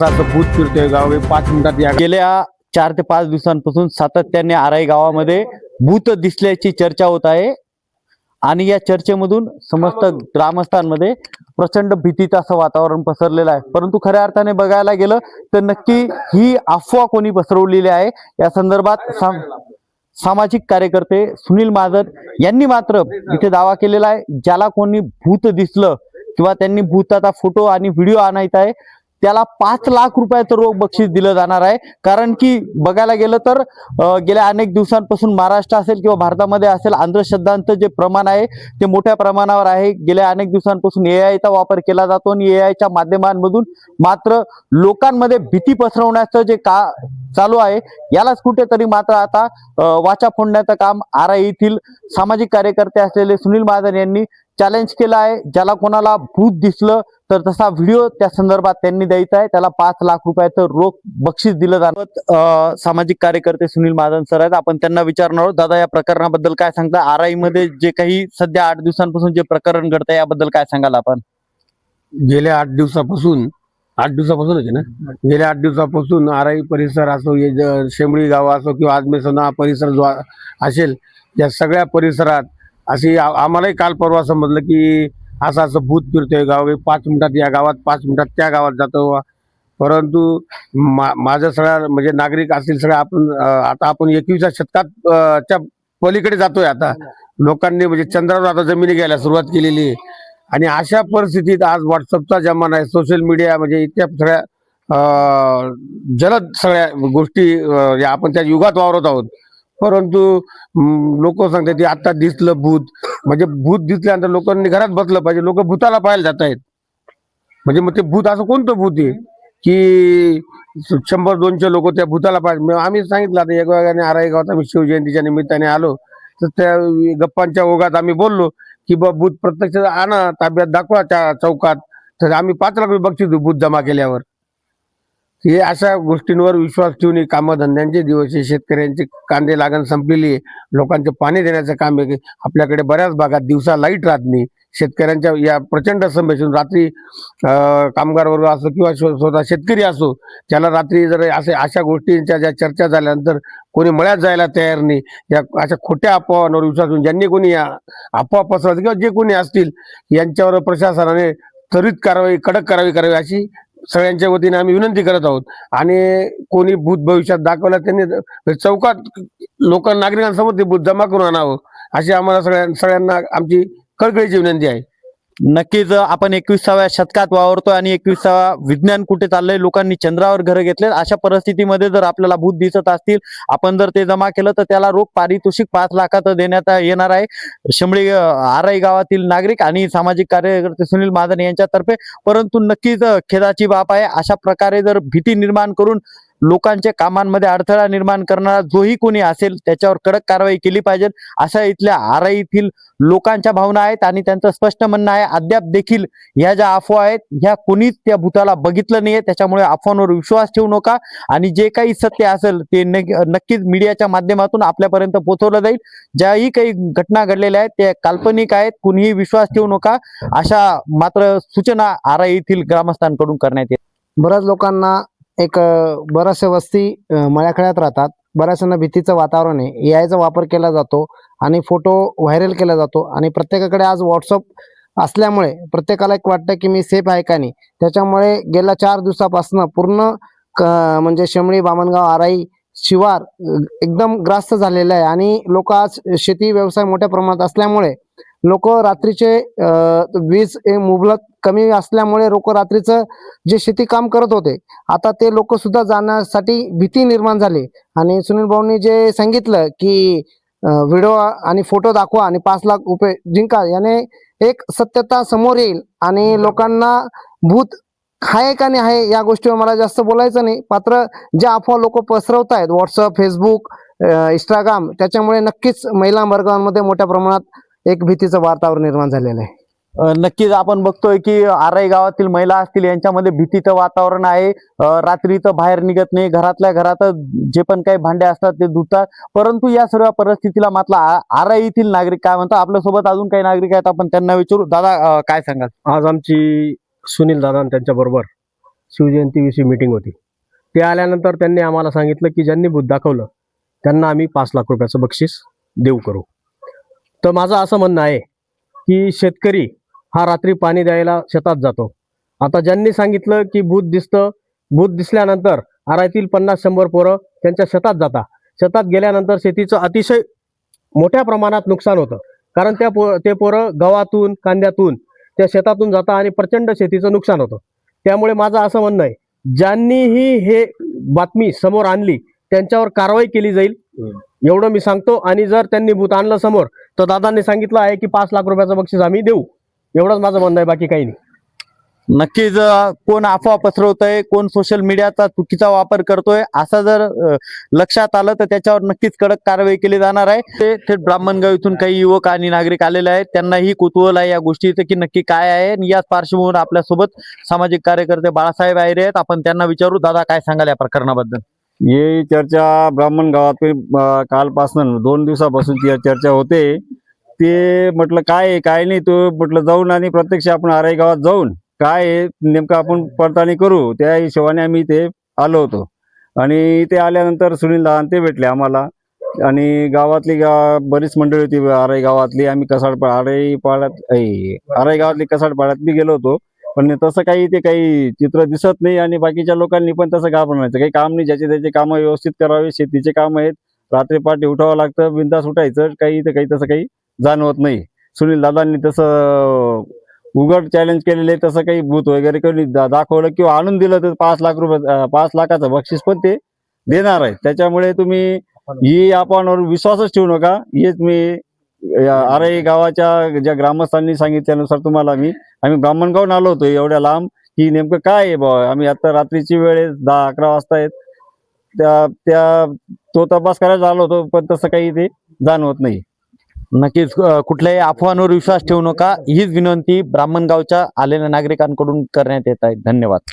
भूत फिरतोय गाव 5 मिनिटात या. गेल्या 4 ते 5 दिवसांपासून सातत्याने आराई गावामध्ये भूत दिसल्याची चर्चा होत आहे आणि या चर्चेमधून समस्त ग्रामस्थांमध्ये प्रचंड भीतीचं असं वातावरण पसरलेलं आहे. परंतु खऱ्या अर्थाने बघायला गेलं तर नक्की ही अफवा कोणी पसरवलेली आहे या संदर्भात सामाजिक कार्यकर्ते सुनील महाजन यांनी मात्र इथे दावा केलेला आहे. ज्याला कोणी भूत दिसलं किंवा त्यांनी भूताचा फोटो आणि व्हिडिओ आणायचा आहे त्याला 5 लाख रुपयाचं रोख बक्षीस दिलं जाणार आहे. कारण की बघायला गेलं तर गेल्या अनेक दिवसांपासून महाराष्ट्र असेल किंवा भारतामध्ये असेल अंधश्रद्धांचं जे प्रमाण आहे ते मोठ्या प्रमाणावर आहे. गेल्या अनेक दिवसांपासून एआयचा वापर केला जातो आणि एआयच्या माध्यमांमधून मात्र लोकांमध्ये भीती पसरवण्याचं जे चालू आहे यालाच कुठेतरी मात्र आता वाचा फोडण्याचं काम आराई येथील सामाजिक कार्यकर्ते असलेले सुनील महाजन यांनी चॅलेंज केलं आहे. ज्याला कोणाला भूत दिसलं तर तसा व्हिडिओ त्या संदर्भात त्यांनी द्यायचा आहे, त्याला 5 लाख रुपयाचं रोख बक्षीस दिलं जाणार. सामाजिक कार्यकर्ते सुनील महाजन सर आहेत, आपण त्यांना विचारणार आहोत. दादा, या प्रकरणाबद्दल काय सांगता? आराईमध्ये जे काही सध्या 8 दिवसांपासून जे प्रकरण घडतंय याबद्दल काय सांगाल आपण? गेल्या 8 दिवसापासूनच आहे ना, गेल्या 8 दिवसापासून आराई परिसर असो, शेमळी गाव असो किंवा आजमेसना परिसर जो असेल या सगळ्या परिसरात अशी आम्हालाही काल परवा समजलं की असं भूत फिरतोय गाव 5 मिनिटात या गावात 5 मिनिटात त्या गावात जातो. परंतु माझं सगळ्या म्हणजे नागरिक असतील सगळ्या आता आपण 21व्या शतकात च्या पलीकडे जातोय. आता लोकांनी म्हणजे चंद्रावर आता जमिनी घ्यायला सुरुवात केलेली आहे आणि अशा परिस्थितीत आज व्हॉट्सअपचा जमाना आहे, सोशल मीडिया म्हणजे इतक्या सगळ्या जलद सगळ्या गोष्टी आपण त्या युगात वावरत आहोत. परंतु लोक सांगतात की आता दिसलं भूत, म्हणजे भूत दिसल्यानंतर लोकांनी घरात बसलं पाहिजे. लोक भूताला पाहायला जात आहेत. म्हणजे मग ते भूत असं कोणतं भूत आहे की 100-200 लोक त्या भूताला पाहिजे? आम्ही सांगितलं आता एक वेळाने आराई गावात आम्ही शिवजयंतीच्या निमित्ताने आलो तर त्या गप्पांच्या ओघात आम्ही बोललो की बा भूत प्रत्यक्ष आणा, ताब्यात दाखवा त्या चौकात, तर आम्ही 5 लाख रुपये बक्षीस देऊ भूत जमा केल्यावर. हे अशा गोष्टींवर विश्वास ठेवून कामधंद्यांचे दिवस, शेतकऱ्यांची कांदे लागण संपलेली, लोकांचे पाणी देण्याचं काम आहे. आपल्याकडे बऱ्याच भागात दिवसा लाईट राहत नाही. शेतकऱ्यांच्या या प्रचंड समस्येतून रात्री कामगार वर्ग असो किंवा स्वतः शेतकरी असो त्याला रात्री जर अशा गोष्टींच्या ज्या चर्चा झाल्यानंतर कोणी मळ्यात जायला तयार नाही. या अशा खोट्या अफवांवर विश्वास ठेवून ज्यांनी कोणी या अफवा पसरवत किंवा जे कोणी असतील यांच्यावर प्रशासनाने त्वरित कारवाई, कडक कारवाई करावी अशी सगळ्यांच्या वतीने आम्ही विनंती करत आहोत. आणि कोणी भूत भविष्यात दाखवलं त्यांनी चौकात नागरिकांसमोर ते भूत जमा करून आणावं अशी आम्हाला सगळ्यांना आमची कळकळीची विनंती आहे. नक्कीच आपण 21व्या शतकात वावरतोय आणि 21वा विज्ञान कुठे चाललंय, लोकांनी चंद्रावर घरं घेतले. अशा परिस्थितीमध्ये जर आपल्याला भूत दिसत असतील, आपण जर ते जमा केलं तर त्याला रोख पारितोषिक 5 लाखाचं देण्यात येणार आहे शेमळी आराई गावातील नागरिक आणि सामाजिक कार्यकर्ते सुनील महाजन यांच्यातर्फे. परंतु नक्कीच खेदाची बाब आहे, अशा प्रकारे जर भीती निर्माण करून लोकांच्या कामांमध्ये अडथळा निर्माण करणारा जोही कोणी असेल त्याच्यावर कडक कारवाई केली पाहिजे अशा इथल्या आराई येथील लोकांच्या भावना आहेत. आणि त्यांचं स्पष्ट म्हणणं आहे अद्याप देखील ह्या ज्या अफवा आहेत ह्या कोणीच त्या भूताला बघितलं नाहीये, त्याच्यामुळे अफवांवर विश्वास ठेवू नका आणि जे काही सत्य असेल ते नक्कीच मीडियाच्या माध्यमातून आपल्यापर्यंत पोहोचवलं जाईल. ज्याही काही घटना घडलेल्या आहेत त्या काल्पनिक आहेत, कुणीही विश्वास ठेवू नका अशा मात्र सूचना आराई येथील ग्रामस्थांकडून करण्यात येईल. बऱ्याच लोकांना बऱ्याचशा वस्ती मळ्याखेड्यात राहतात, बऱ्याचशा भीतीचं वातावरण आहे, एआयचा वापर केला जातो आणि फोटो व्हायरल केला जातो आणि प्रत्येकाकडे आज व्हॉट्सअप असल्यामुळे प्रत्येकाला एक वाटतं की मी सेफ आहे का नाही. त्याच्यामुळे गेल्या 4 दिवसापासून पूर्ण म्हणजे शेमळी, बामणगाव, आराई शिवार एकदम ग्रास्त झालेलं आहे आणि लोक आज शेती व्यवसाय मोठ्या प्रमाणात असल्यामुळे लोक रात्रीचे वीज मुबलक कमी असल्यामुळे लोक रात्रीचं जे शेती काम करत होते आता ते लोक सुद्धा जाण्यासाठी भीती निर्माण झाली. आणि सुनील भाऊंनी जे सांगितलं की व्हिडिओ आणि फोटो दाखवा आणि 5 लाख रुपये जिंका, याने एक सत्यता समोर येईल आणि लोकांना भूत आहे का नाही आहे या गोष्टीवर मला जास्त बोलायचं नाही. मात्र ज्या अफवा लोक पसरवत आहेत व्हॉट्सअप, फेसबुक, इंस्टाग्राम त्याच्यामुळे नक्कीच महिला वर्गामध्ये मोठ्या प्रमाणात एक भीतीचं वातावरण निर्माण झालेलं आहे. नक्कीच आपण बघतोय की आराई गावातील महिला असतील यांच्यामध्ये भीतीचं वातावरण आहे. रात्रीचं बाहेर निघत नाही, घरातल्या घरात जे पण काही भांडे असतात ते धुतात. परंतु या सर्व परिस्थितीला मात्र आराई येथील नागरिक काय म्हणतात, आपल्यासोबत अजून काही नागरिक आहेत, आपण त्यांना विचारू. दादा, काय सांगाल? आज आमची सुनील दादा त्यांच्या बरोबर शिवजयंतीविषयी मीटिंग होती. ते आल्यानंतर त्यांनी आम्हाला सांगितलं की ज्यांनी बूथ दाखवलं त्यांना आम्ही 5 लाख रुपयाचं बक्षीस देऊ करू. तर माझं असं म्हणणं आहे की शेतकरी हा रात्री पाणी द्यायला शेतात जातो. आता ज्यांनी सांगितलं की बूथ दिसतं, बूथ दिसल्यानंतर आरायतील 50-100 पोरं त्यांच्या शेतात जातात. शेतात गेल्यानंतर शेतीचं अतिशय मोठ्या प्रमाणात नुकसान होतं. कारण ते पोरं गव्हातून कांद्यातून त्या शेतातून जातात आणि प्रचंड शेतीचं नुकसान होतं. त्यामुळे माझं असं म्हणणं आहे ज्यांनीही हे बातमी समोर आणली त्यांच्यावर कारवाई केली जाईल एवढं मी सांगतो. आणि जर त्यांनी बूथ आणलं समोर तर दादांनी सांगितलं आहे की 5 लाख रुपयाचं बक्षीस आम्ही देऊ. एवढंच माझं म्हणणं आहे, बाकी काही नाही. नक्कीच कोण अफवा पसरवतोय, कोण सोशल मीडियाचा चुकीचा वापर करतोय, असं जर लक्षात आलं तर त्याच्यावर नक्कीच कडक कारवाई केली जाणार आहे. ते थेट ब्राह्मणगाव इथून काही युवक आणि नागरिक आलेले आहेत. त्यांनाही कुतूहल आहे या गोष्टीचं की नक्की काय आहे. आणि याच पार्श्वभूमीवर आपल्यासोबत सामाजिक कार्यकर्ते बाळासाहेब आयरे आहेत. आपण त्यांना विचारू, दादा काय सांगाल या प्रकरणाबद्दल? ही चर्चा ब्राह्मण गावात कालपासून 2 दिवसापासून ती चर्चा होते. ते म्हटलं काय आहे काय नाही, तो म्हटलं जाऊन आणि प्रत्यक्ष आपण आराई गावात जाऊन काय आहे नेमकं आपण पडताळणी करू. त्या हिशोबाने आम्ही इथे आलो होतो. आणि इथे आल्यानंतर सुनील दादा ते भेटले आम्हाला. आणि गावातली बरीच मंडळी होती आराई गावातली. आम्ही आराई गावातली कसाडपाड्यात बी गेलो होतो. पण तसं काही चित्र दिसत नाही. आणि बाकीच्या लोकांनी पण तसं घाबरण्याचं काही काम नाही. ज्याचे त्याचे कामं व्यवस्थित करावे. शेतीचे काम आहेत, रात्री पाठी उठावं लागतं, बिंदास उठायचं. काही तसं काही जाणवत नाही. सुनील दादांनी तसं उघड चॅलेंज केलेले, तसं काही भूत वगैरे कोणी दाखवलं किंवा आणून दिलं तर 5 लाखाचं बक्षीस पण ते देणार आहे. त्याच्यामुळे तुम्ही ही आपणवर विश्वासच ठेवू नका. हेच मी आराई गावाच्या ज्या ग्रामस्थांनी सांगितल्यानुसार तुम्हाला आम्ही ब्राह्मणगावून आलो होतो एवढ्या लांब की नेमकं काय आहे बा. आम्ही आता रात्रीची वेळ आहे, 10-11 वाजता आहेत. तो तपास करायला आलो होतो, पण तसं काही ते जाणवत नाही. नक्कीच कुठल्याही अफवांवर विश्वास ठेवू नका, हीच विनंती ब्राह्मणगावच्या आलेल्या नागरिकांकडून करण्यात येत आहे. धन्यवाद.